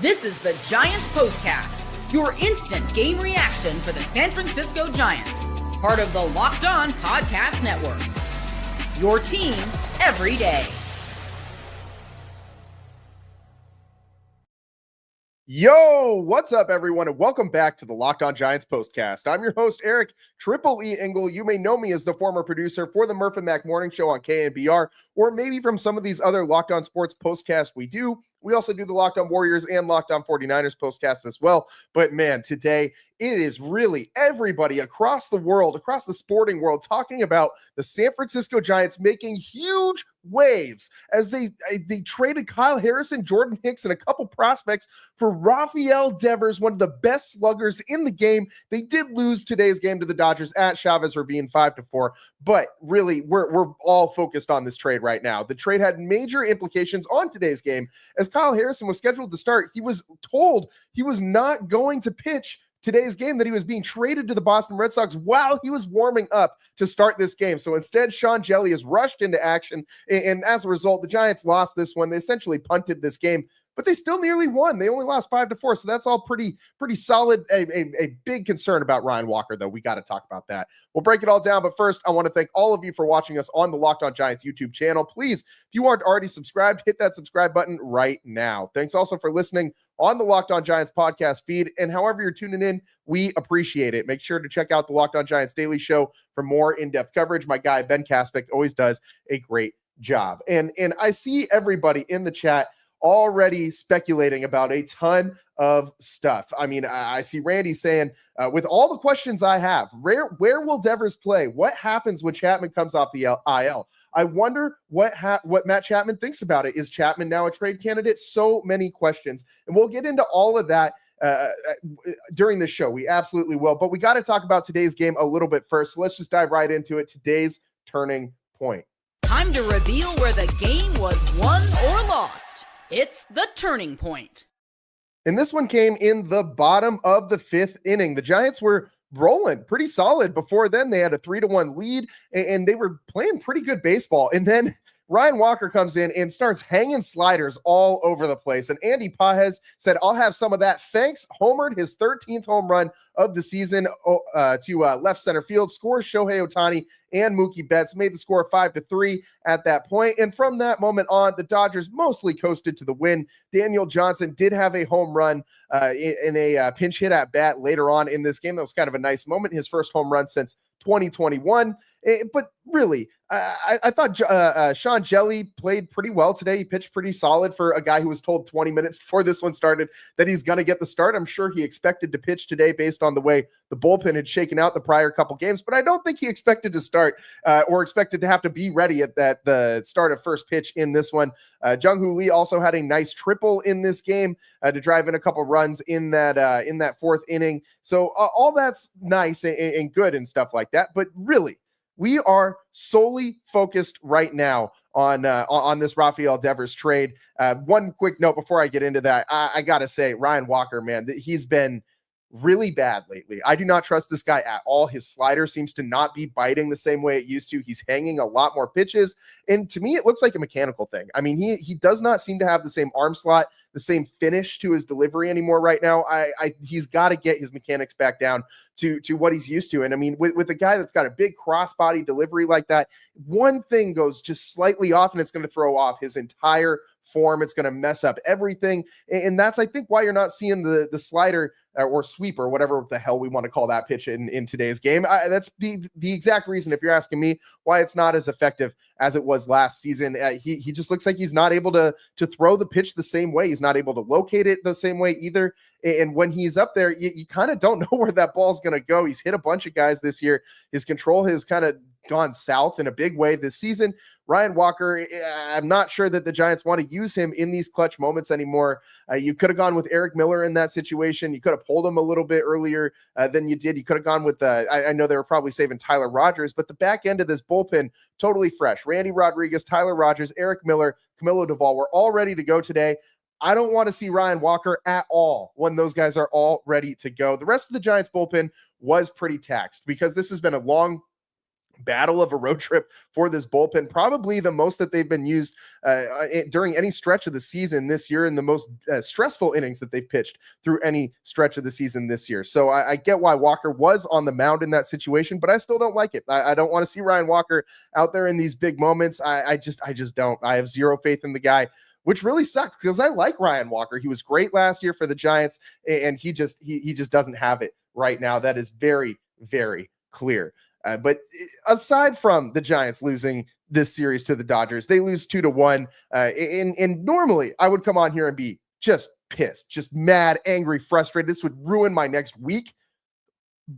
This is the Giants Postcast, your instant game reaction for the San Francisco Giants, part of the Locked On Podcast Network. Your team every day. Yo, what's up, everyone, and welcome back to the Locked On Giants Postcast. I'm your host, Eric Triple E Engel. You may know me as the former producer for the Murph and Mac Morning Show on KNBR, or maybe from some of these other Locked On Sports postcasts we do. We also do the Locked On Warriors and Locked On 49ers postcast as well. But man, today it is really everybody across the world, across the sporting world, talking about the San Francisco Giants making huge waves as they traded Kyle Harrison, Jordan Hicks, and a couple prospects for Rafael Devers, one of the best sluggers in the game. They did lose today's game to the Dodgers at Chavez Ravine 5-4, but really we're all focused on this trade right now. The trade had major implications on today's game as Kyle Harrison was scheduled to start. He was told he was not going to pitch today's game, that he was being traded to the Boston Red Sox while he was warming up to start this game. So instead, Hjelle is rushed into action, and as a result, the Giants lost this one. They essentially punted this game, but they still nearly won. They only lost 5-4, so that's all pretty solid. A big concern about Ryan Walker, though. We got to talk about that. We'll break it all down, but first, I want to thank all of you for watching us on the Locked On Giants YouTube channel. Please, if you aren't already subscribed, hit that subscribe button right now. Thanks also for listening on the Locked On Giants podcast feed, and however you're tuning in, we appreciate it. Make sure to check out the Locked On Giants Daily Show for more in-depth coverage. My guy, Ben Kaspick, always does a great job. And I see everybody in the chat already speculating about a ton of stuff. I mean, I see Randy saying, with all the questions I have, where will Devers play? What happens when Chapman comes off the IL? I wonder what Matt Chapman thinks about it. Is Chapman now a trade candidate? So many questions. And we'll get into all of that during the show. We absolutely will. But we got to talk about today's game a little bit first. So let's just dive right into it. Today's turning point. Time to reveal where the game was won or lost. It's the turning point. And this one came in the bottom of the fifth inning. The Giants were rolling pretty solid. Before then, they had a 3-1 lead, and they were playing pretty good baseball. And then Ryan Walker comes in and starts hanging sliders all over the place. And Andy Pajes said, I'll have some of that. Thanks. Homered his 13th home run of the season to left center field. Scores Shohei Ohtani and Mookie Betts. Made the score 5-3 at that point. And from that moment on, the Dodgers mostly coasted to the win. Daniel Johnson did have a home run in a pinch hit at bat later on in this game. That was kind of a nice moment. His first home run since 2021. But really, I thought Sean Hjelle played pretty well today. He pitched pretty solid for a guy who was told 20 minutes before this one started that he's going to get the start. I'm sure he expected to pitch today based on the way the bullpen had shaken out the prior couple games, but I don't think he expected to start or expected to have to be ready at the start of first pitch in this one. Jung-Hoo Lee also had a nice triple in this game to drive in a couple runs in that fourth inning. So all that's nice and good and stuff like that. But really, we are solely focused right now on this Rafael Devers trade. One quick note before I get into that, I got to say, Ryan Walker, man, he's been really bad lately. I do not trust this guy at all. His slider seems to not be biting the same way it used to. He's hanging a lot more pitches. And to me, it looks like a mechanical thing. I mean, he does not seem to have the same arm slot, the same finish to his delivery anymore right now. He's got to get his mechanics back down to what he's used to. And I mean, with a guy that's got a big crossbody delivery like that, one thing goes just slightly off and it's going to throw off his entire form. It's going to mess up everything. And that's, I think, why you're not seeing the slider or sweep or whatever the hell we want to call that pitch in today's game. That's the exact reason, if you're asking me, why it's not as effective as it was last season. He just looks like he's not able to throw the pitch the same way. He's not able to locate it the same way either. And when he's up there, you kind of don't know where that ball's going to go. He's hit a bunch of guys this year. His control has kind of gone south in a big way this season. Ryan Walker, I'm not sure that the Giants want to use him in these clutch moments anymore. You could have gone with Eric Miller in that situation. You could have pulled him a little bit earlier than you did. You could have gone with, I know they were probably saving Tyler Rogers, but the back end of this bullpen, totally fresh. Randy Rodriguez, Tyler Rogers, Eric Miller, Camilo Doval were all ready to go today. I don't want to see Ryan Walker at all when those guys are all ready to go. The rest of the Giants bullpen was pretty taxed because this has been a long battle of a road trip for this bullpen, probably the most that they've been used during any stretch of the season this year, and the most stressful innings that they've pitched through any stretch of the season this year. So I get why Walker was on the mound in that situation, but I still don't like it. I don't want to see Ryan Walker out there in these big moments. I just don't. I have zero faith in the guy, which really sucks because I like Ryan Walker. He was great last year for the Giants, and he just doesn't have it right now. That is very, very clear. But aside from the Giants losing this series to the Dodgers, they lose 2-1. And normally I would come on here and be just pissed, just mad, angry, frustrated. This would ruin my next week.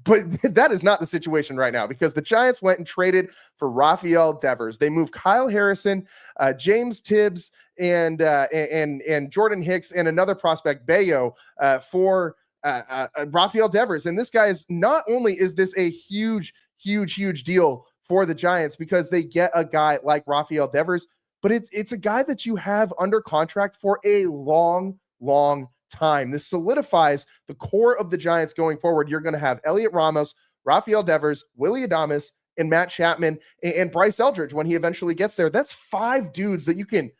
But that is not the situation right now, because the Giants went and traded for Rafael Devers. They moved Kyle Harrison, James Tibbs, and Jordan Hicks, and another prospect, Bayo, for Rafael Devers. And this guy is, not only is this a huge deal for the Giants because they get a guy like Rafael Devers, but it's a guy that you have under contract for a long time. This solidifies the core of the Giants going forward. You're going to have Elliot Ramos, Rafael Devers, Willy Adames, and Matt Chapman, and Bryce Eldridge when he eventually gets there. That's 5 dudes that you can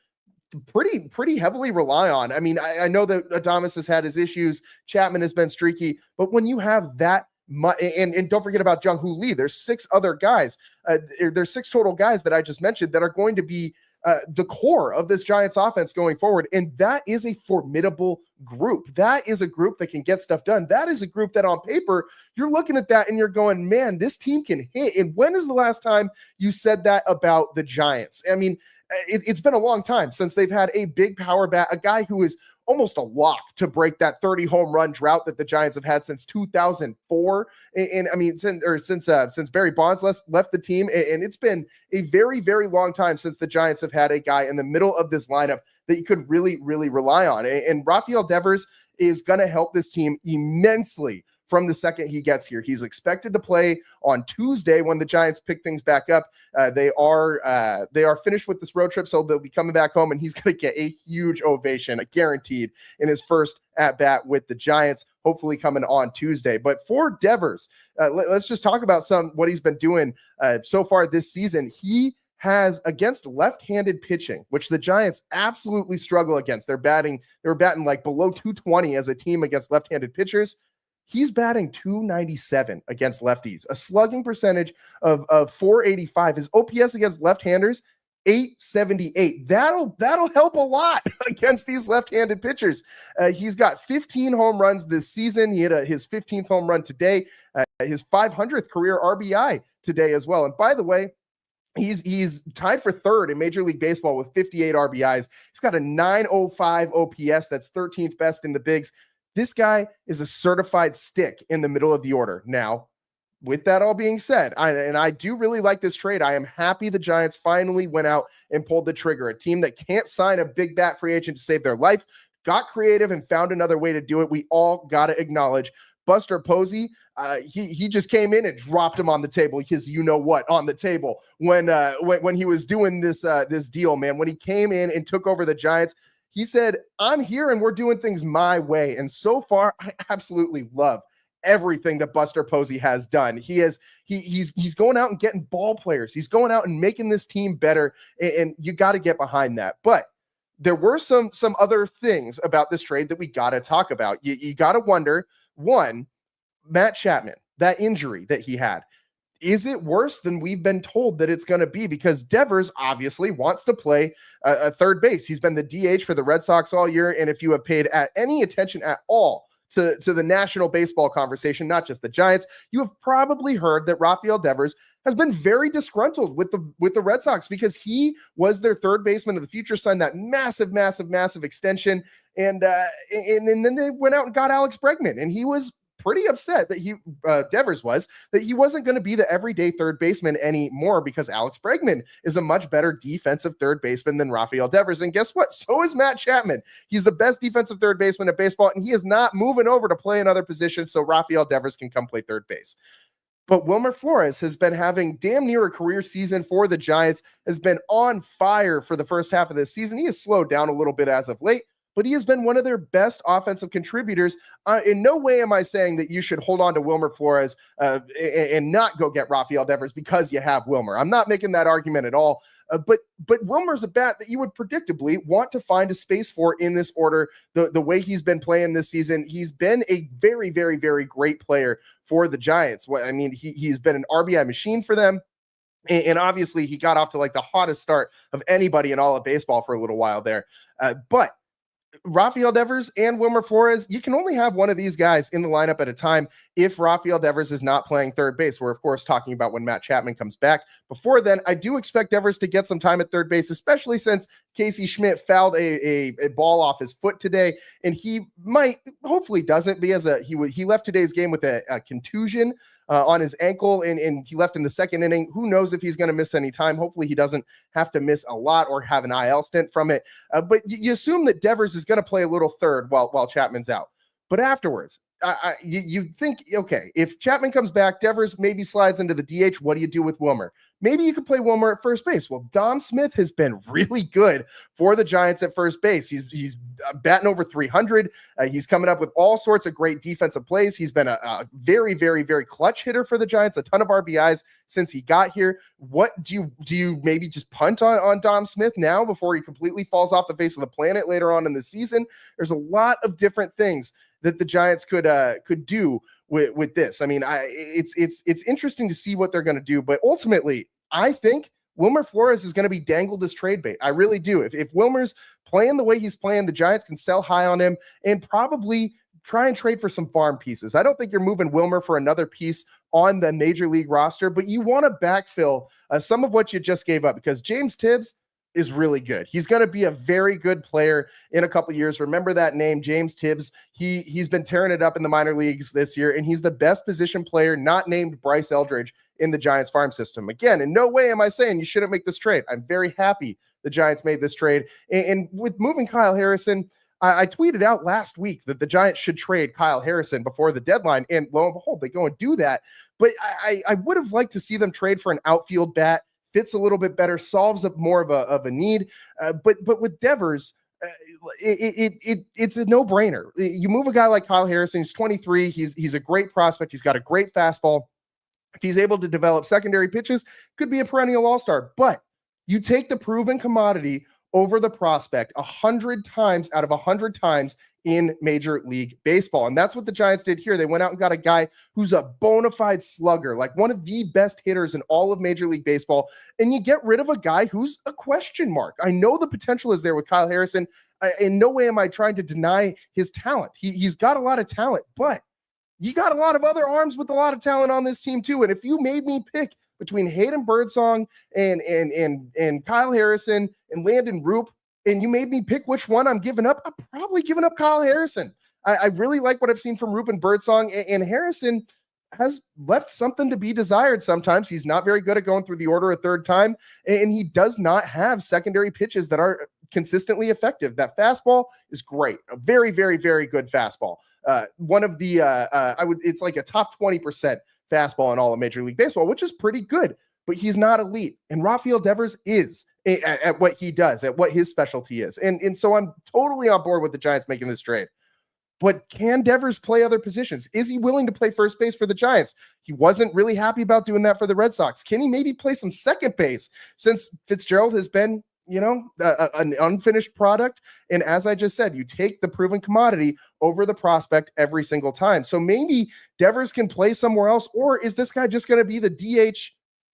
pretty heavily rely on. I mean, I know that Adames has had his issues, Chapman has been streaky, but when you have that, and don't forget about Jung-Hoo Lee. There's 6 other guys. There's 6 total guys that I just mentioned that are going to be the core of this Giants offense going forward. And that is a formidable group. That is a group that can get stuff done. That is a group that on paper, you're looking at that and you're going, man, this team can hit. And when is the last time you said that about the Giants? I mean, it's been a long time since they've had a big power bat, a guy who is almost a lock to break that 30 home run drought that the Giants have had since 2004. And I mean, since Barry Bonds left the team. And it's been a very, very long time since the Giants have had a guy in the middle of this lineup that you could really, really rely on. And Rafael Devers is going to help this team immensely from the second he gets here. He's expected to play on Tuesday when the Giants pick things back up. They are finished with this road trip, so they'll be coming back home, and he's going to get a huge ovation, guaranteed, in his first at-bat with the Giants, hopefully coming on Tuesday. But for Devers, let's just talk about what he's been doing so far this season. He has, against left-handed pitching, which the Giants absolutely struggle against. They were batting like below 220 as a team against left-handed pitchers. He's batting 297 against lefties, a slugging percentage of 485. His OPS against left-handers, 878. That'll help a lot against these left-handed pitchers. He's got 15 home runs this season. He hit his 15th home run today, his 500th career RBI today as well. And by the way, he's tied for third in Major League Baseball with 58 RBIs. He's got a 905 OPS. That's 13th best in the bigs. This guy is a certified stick in the middle of the order. Now, with that all being said, I do really like this trade. I am happy the Giants finally went out and pulled the trigger. A team that can't sign a big bat free agent to save their life got creative and found another way to do it. We all got to acknowledge Buster Posey. He just came in and dropped him on the table, because you know what, on the table when he was doing this deal, man. When he came in and took over the Giants, he said, I'm here and we're doing things my way. And so far, I absolutely love everything that Buster Posey has done. He's going out and getting ball players. He's going out and making this team better. And you got to get behind that. But there were some other things about this trade that we got to talk about. You got to wonder, one, Matt Chapman, that injury that he had, is it worse than we've been told that it's going to be? Because Devers obviously wants to play a third base. He's been the DH for the Red Sox all year. And if you have paid any attention at all to the national baseball conversation, not just the Giants, you have probably heard that Rafael Devers has been very disgruntled with the Red Sox, because he was their third baseman of the future, signed that massive extension. And then they went out and got Alex Bregman, and he was pretty upset that Devers wasn't going to be the everyday third baseman anymore, because Alex Bregman is a much better defensive third baseman than Rafael Devers. And guess what? So is Matt Chapman. He's the best defensive third baseman in baseball, and he is not moving over to play another position so Rafael Devers can come play third base. But Wilmer Flores has been having damn near a career season for the Giants, has been on fire for the first half of this season. He has slowed down a little bit as of late, but he has been one of their best offensive contributors. In no way am I saying that you should hold on to Wilmer Flores and not go get Rafael Devers because you have Wilmer. I'm not making that argument at all. But Wilmer's a bat that you would predictably want to find a space for in this order. The way he's been playing this season, he's been a very, very, very great player for the Giants. I mean, he's been an RBI machine for them. And obviously he got off to like the hottest start of anybody in all of baseball for a little while there. But Rafael Devers and Wilmer Flores, you can only have one of these guys in the lineup at a time if Rafael Devers is not playing third base. We're, of course, talking about when Matt Chapman comes back. Before then, I do expect Devers to get some time at third base, especially since Casey Schmidt fouled a ball off his foot today, and he might, hopefully doesn't, because he left today's game with a contusion on his ankle, and he left in the second inning. Who knows if he's going to miss any time? Hopefully he doesn't have to miss a lot or have an IL stint from it. But you assume that Devers is going to play a little third while Chapman's out. But afterwards, you think, okay, if Chapman comes back, Devers maybe slides into the DH. What do you do with Wilmer? Maybe you could play Wilmer at first base. Well, Dom Smith has been really good for the Giants at first base. He's batting over 300. He's coming up with all sorts of great defensive plays. He's been a very, very, very clutch hitter for the Giants, a ton of RBIs since he got here. What do you maybe just punt on Dom Smith now before he completely falls off the face of the planet later on in the season? There's a lot of different things that the Giants could do with this. I mean, it's interesting to see what they're going to do, but ultimately, I think Wilmer Flores is going to be dangled as trade bait. I really do. If Wilmer's playing the way he's playing, the Giants can sell high on him and probably try and trade for some farm pieces. I don't think you're moving Wilmer for another piece on the major league roster, but you want to backfill some of what you just gave up, because James Tibbs is really good. He's going to be a very good player in a couple years. Remember that name, James Tibbs. He's been tearing it up in the minor leagues this year, and he's the best position player not named Bryce Eldridge in the Giants farm system. Again, in no way am I saying you shouldn't make this trade. I'm very happy the Giants made this trade. And with moving Kyle Harrison, I tweeted out last week that the Giants should trade Kyle Harrison before the deadline, and lo and behold, they go and do that. But I would have liked to see them trade for an outfield bat. Fits a little bit better, solves up more of a need. But with Devers, it's a no-brainer. You move a guy like Kyle Harrison, he's 23, he's a great prospect, he's got a great fastball. If he's able to develop secondary pitches, could be a perennial all-star. But you take the proven commodity over the prospect 100 times out of 100 times in Major League Baseball. And that's what the Giants did here. They went out and got a guy who's a bona fide slugger, like one of the best hitters in all of Major League Baseball. And you get rid of a guy who's a question mark. I know the potential is there with Kyle Harrison. In no way am I trying to deny his talent. He's got a lot of talent, but you got a lot of other arms with a lot of talent on this team too. And if you made me pick between Hayden Birdsong and Kyle Harrison and Landon Roop, and you made me pick which one I'm giving up, I'm probably giving up Kyle Harrison. I really like what I've seen from Roop and Birdsong, and Harrison has left something to be desired sometimes. He's not very good at going through the order a third time, and he does not have secondary pitches that are consistently effective. That fastball is great. A very, very, very good fastball. One of the, it's like a top 20% fastball in all of Major League Baseball, which is pretty good, but he's not elite. And Rafael Devers is at what he does, at what his specialty is. And so I'm totally on board with the Giants making this trade. But can Devers play other positions? Is he willing to play first base for the Giants? He wasn't really happy about doing that for the Red Sox. Can he maybe play some second base since Fitzgerald has been, an unfinished product? And as I just said, you take the proven commodity over the prospect every single time. So maybe Devers can play somewhere else, or is this guy just going to be the DH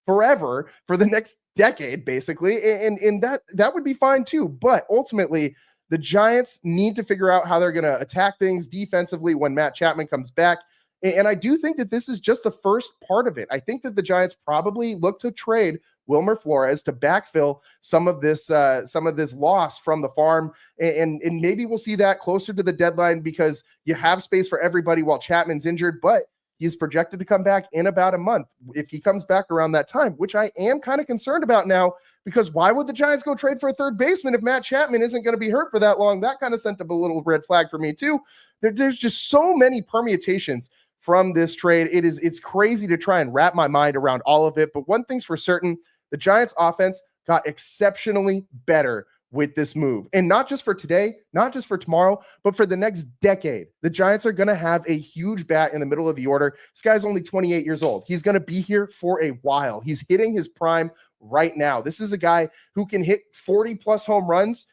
forever for the next decade, basically? And that would be fine too. But ultimately, the Giants need to figure out how they're going to attack things defensively when Matt Chapman comes back. And I do think that this is just the first part of it. I think that the Giants probably look to trade Wilmer Flores to backfill some of this loss from the farm. And maybe we'll see that closer to the deadline, because you have space for everybody while Chapman's injured, but he's projected to come back in about a month. If he comes back around that time, which I am kind of concerned about now, because why would the Giants go trade for a third baseman if Matt Chapman isn't going to be hurt for that long? That kind of sent up a little red flag for me too. There's just so many permutations from this trade. It's crazy to try and wrap my mind around all of it. But one thing's for certain, the Giants offense got exceptionally better with this move. And not just for today, not just for tomorrow, but for the next decade. The Giants are going to have a huge bat in the middle of the order. This guy's only 28 years old. He's going to be here for a while. He's hitting his prime right now. This is a guy who can hit 40 plus home runs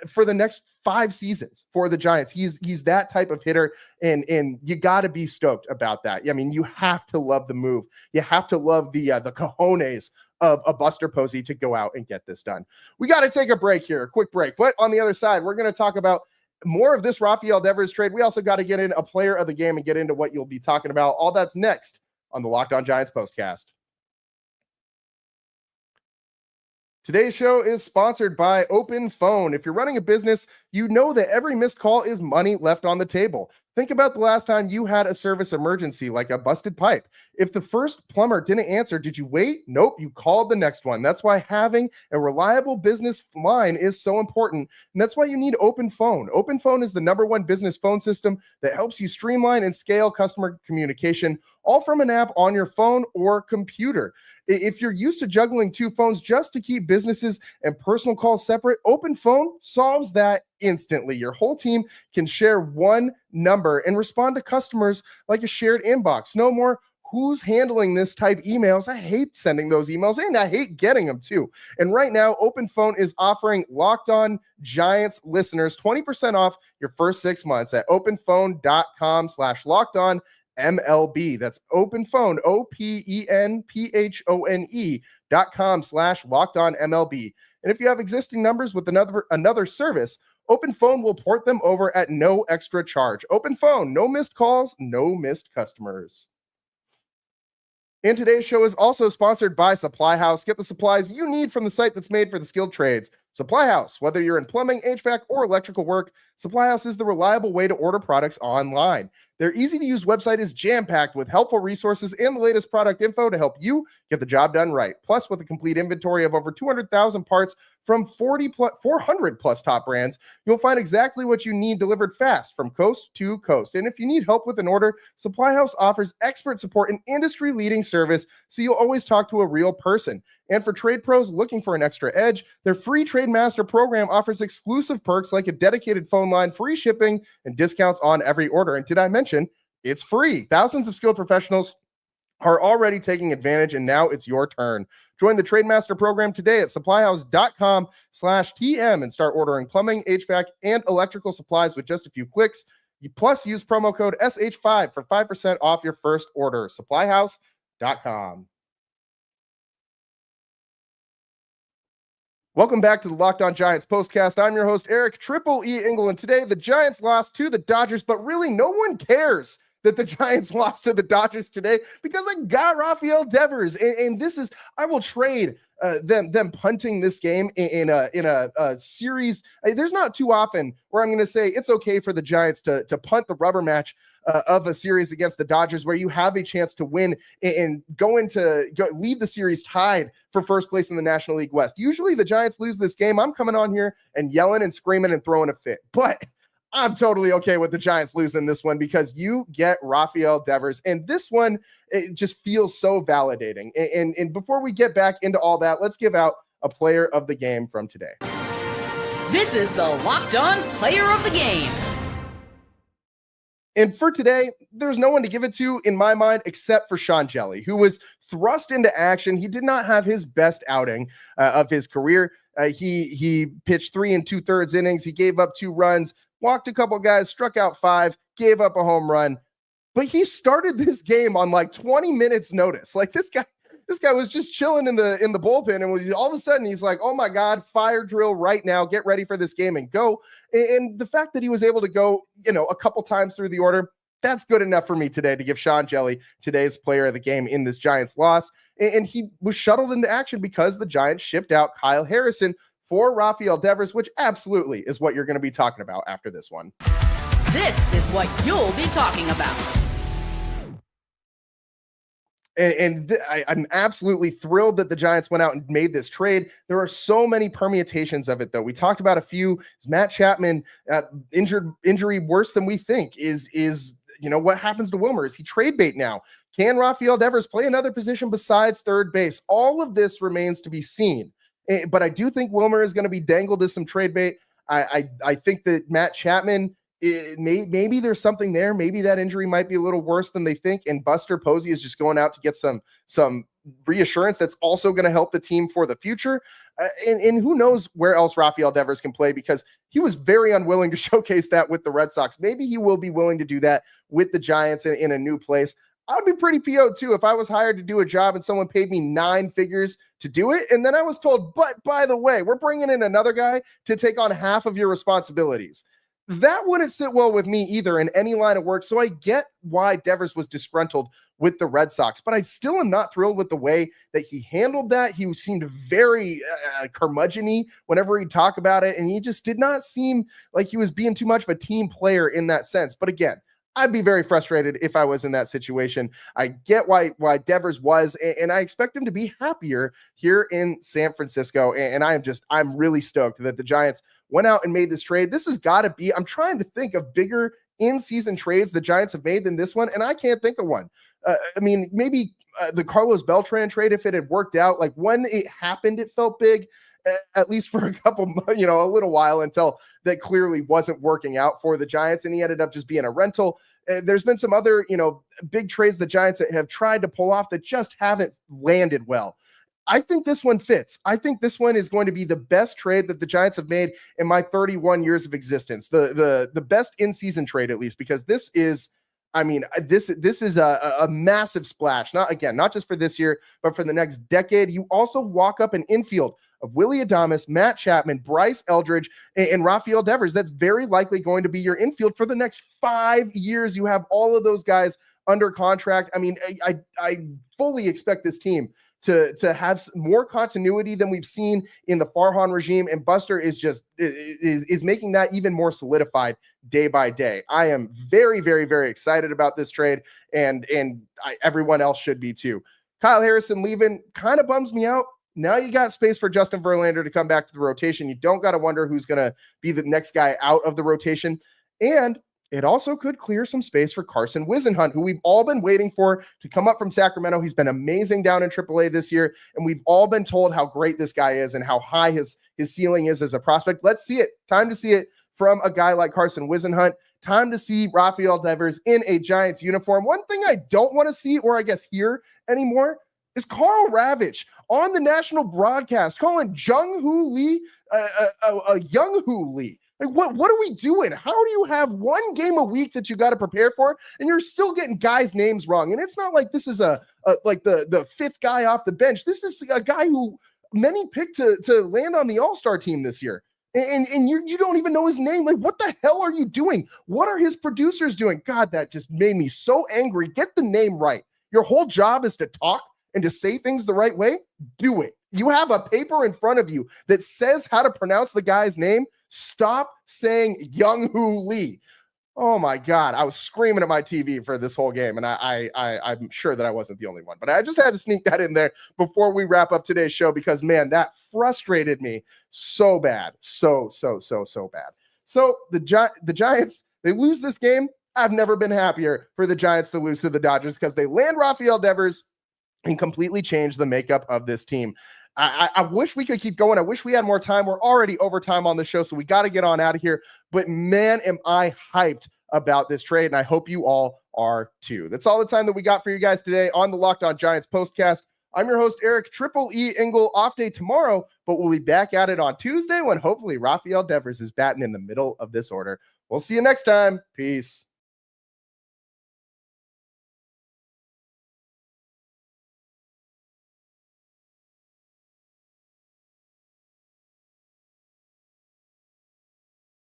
for the next 5 seasons for the Giants. He's that type of hitter, and you got to be stoked about that. I mean, you have to love the move. You have to love the cojones of a Buster Posey to go out and get this done. We got to take a break here, a quick break. But on the other side, we're going to talk about more of this Rafael Devers trade. We also got to get in a player of the game and get into what you'll be talking about. All that's next on the Locked On Giants postcast. Today's show is sponsored by OpenPhone. If you're running a business, you know that every missed call is money left on the table. Think about the last time you had a service emergency, like a busted pipe. If the first plumber didn't answer, did you wait? Nope, you called the next one. That's why having a reliable business line is so important, and that's why you need OpenPhone. OpenPhone is the #1 business phone system that helps you streamline and scale customer communication, all from an app on your phone or computer. If you're used to juggling 2 phones just to keep businesses and personal calls separate, OpenPhone solves that instantly. Your whole team can share one number and respond to customers like a shared inbox. No more who's handling this type emails. I hate sending those emails, and I hate getting them too. And right now, OpenPhone is offering Locked On Giants listeners 20% off your first 6 months at openphone.com/lockedon MLB. That's OpenPhone, OpenPhone.com/lockedon MLB. And if you have existing numbers with another service, OpenPhone will port them over at no extra charge. OpenPhone, no missed calls, no missed customers. And today's show is also sponsored by Supply House. Get the supplies you need from the site that's made for the skilled trades. Supply House, whether you're in plumbing, HVAC, or electrical work, Supply House is the reliable way to order products online. Their easy-to-use website is jam-packed with helpful resources and the latest product info to help you get the job done right. Plus, with a complete inventory of over 200,000 parts from 400 plus top brands, you'll find exactly what you need delivered fast from coast to coast. And if you need help with an order, Supply House offers expert support and industry-leading service, so you'll always talk to a real person. And for trade pros looking for an extra edge, their free Trade Master program offers exclusive perks like a dedicated phone line, free shipping, and discounts on every order. And did I mention it's free? Thousands of skilled professionals are already taking advantage, and now it's your turn. Join the Trade Master program today at supplyhouse.com/TM and start ordering plumbing, HVAC, and electrical supplies with just a few clicks. Plus, use promo code SH5 for 5% off your first order. Supplyhouse.com. Welcome back to the Locked On Giants postcast. I'm your host, Eric Triple E Engel, and today the Giants lost to the Dodgers, but really no one cares that the Giants lost to the Dodgers today because I got Rafael Devers, and this is, I will trade them punting this game in a series. There's not too often where I'm going to say it's okay for the Giants to punt the rubber match of a series against the Dodgers, where you have a chance to win and lead the series tied for first place in the National League West. Usually the Giants lose this game, I'm coming on here and yelling and screaming and throwing a fit, but I'm totally okay with the Giants losing this one because you get Rafael Devers, and this one, it just feels so validating. And before we get back into all that, let's give out a player of the game from today. This is the Locked On Player of the Game. And for today, there's no one to give it to in my mind except for Hjelle, who was thrust into action. He did not have his best outing of his career. He pitched 3 2/3 innings. He gave up 2 runs, walked a couple guys, struck out 5, gave up a home run. But he started this game on like 20 minutes notice. Like this guy was just chilling in the bullpen, and all of a sudden he's like, oh my God, fire drill right now, get ready for this game and go. And the fact that he was able to go, a couple times through the order, that's good enough for me today to give Hjelle today's player of the game in this Giants loss. And he was shuttled into action because the Giants shipped out Kyle Harrison for Rafael Devers, which absolutely is what you're going to be talking about after this one. This is what you'll be talking about. I'm absolutely thrilled that the Giants went out and made this trade. There are so many permutations of it, though. We talked about a few. Is Matt Chapman injury worse than we think? Is what happens to Wilmer? Is he trade bait now? Can Rafael Devers play another position besides third base? All of this remains to be seen. but I do think Wilmer is going to be dangled as some trade bait. I think that Matt Chapman, maybe there's something there. Maybe that injury might be a little worse than they think. And Buster Posey is just going out to get some reassurance that's also going to help the team for the future. And who knows where else Rafael Devers can play, because he was very unwilling to showcase that with the Red Sox. Maybe he will be willing to do that with the Giants in a new place. I'd be pretty PO'd too if I was hired to do a job and someone paid me 9 figures to do it. And then I was told, but by the way, we're bringing in another guy to take on half of your responsibilities. That wouldn't sit well with me either in any line of work. So I get why Devers was disgruntled with the Red Sox, but I still am not thrilled with the way that he handled that. He seemed very curmudgeon-y whenever he'd talk about it, and he just did not seem like he was being too much of a team player in that sense. But again, I'd be very frustrated if I was in that situation. I get why Devers was, and I expect him to be happier here in San Francisco. And I'm really stoked that the Giants went out and made this trade. This has got to be, I'm trying to think of bigger in-season trades the Giants have made than this one, and I can't think of one. I mean, maybe the Carlos Beltran trade, if it had worked out, like when it happened, it felt big. At least for a couple, a little while, until that clearly wasn't working out for the Giants, and he ended up just being a rental. There's been some other, big trades the Giants have tried to pull off that just haven't landed well. I think this one fits. I think this one is going to be the best trade that the Giants have made in my 31 years of existence. The best in-season trade, at least, because this is, this is a massive splash. Not just for this year, but for the next decade. You also walk up an infield of Willy Adames, Matt Chapman, Bryce Eldridge, and Rafael Devers. That's very likely going to be your infield for the next 5 years. You have all of those guys under contract. I fully expect this team to have more continuity than we've seen in the Farhan regime, and Buster is making that even more solidified day by day. I am very, very, very excited about this trade, and everyone else should be too. Kyle Harrison leaving kind of bums me out. Now you got space for Justin Verlander to come back to the rotation. You don't got to wonder who's going to be the next guy out of the rotation. And it also could clear some space for Carson Whisenhunt, who we've all been waiting for to come up from Sacramento. He's been amazing down in AAA this year, and we've all been told how great this guy is and how high his ceiling is as a prospect. Let's see it. Time to see it from a guy like Carson Whisenhunt. Time to see Rafael Devers in a Giants uniform. One thing I don't want to see, or I guess hear anymore, is Carl Ravitch on the national broadcast calling Jung-Hoo Lee a Young-Hoo Lee. Like, what are we doing? How do you have one game a week that you got to prepare for, and you're still getting guys' names wrong? And it's not like this is like the fifth guy off the bench. This is a guy who many picked to land on the All-Star team this year. And you don't even know his name. Like, what the hell are you doing? What are his producers doing? God, that just made me so angry. Get the name right. Your whole job is to talk and to say things the right way. Do it. You have a paper in front of you that says how to pronounce the guy's name. Stop saying Young-Hoo Lee. Oh my God. I was screaming at my TV for this whole game, and I'm sure that I wasn't the only one, but I just had to sneak that in there before we wrap up today's show, because man, that frustrated me so bad. So bad. So the Giants, they lose this game. I've never been happier for the Giants to lose to the Dodgers, because they land Rafael Devers and completely change the makeup of this team. I wish we could keep going. I wish we had more time. We're already over time on the show, so we got to get on out of here. But man, am I hyped about this trade, and I hope you all are too. That's all the time that we got for you guys today on the Locked On Giants postcast. I'm your host, Eric Triple E Engel. Off day tomorrow, but we'll be back at it on Tuesday when hopefully Rafael Devers is batting in the middle of this order. We'll see you next time. Peace.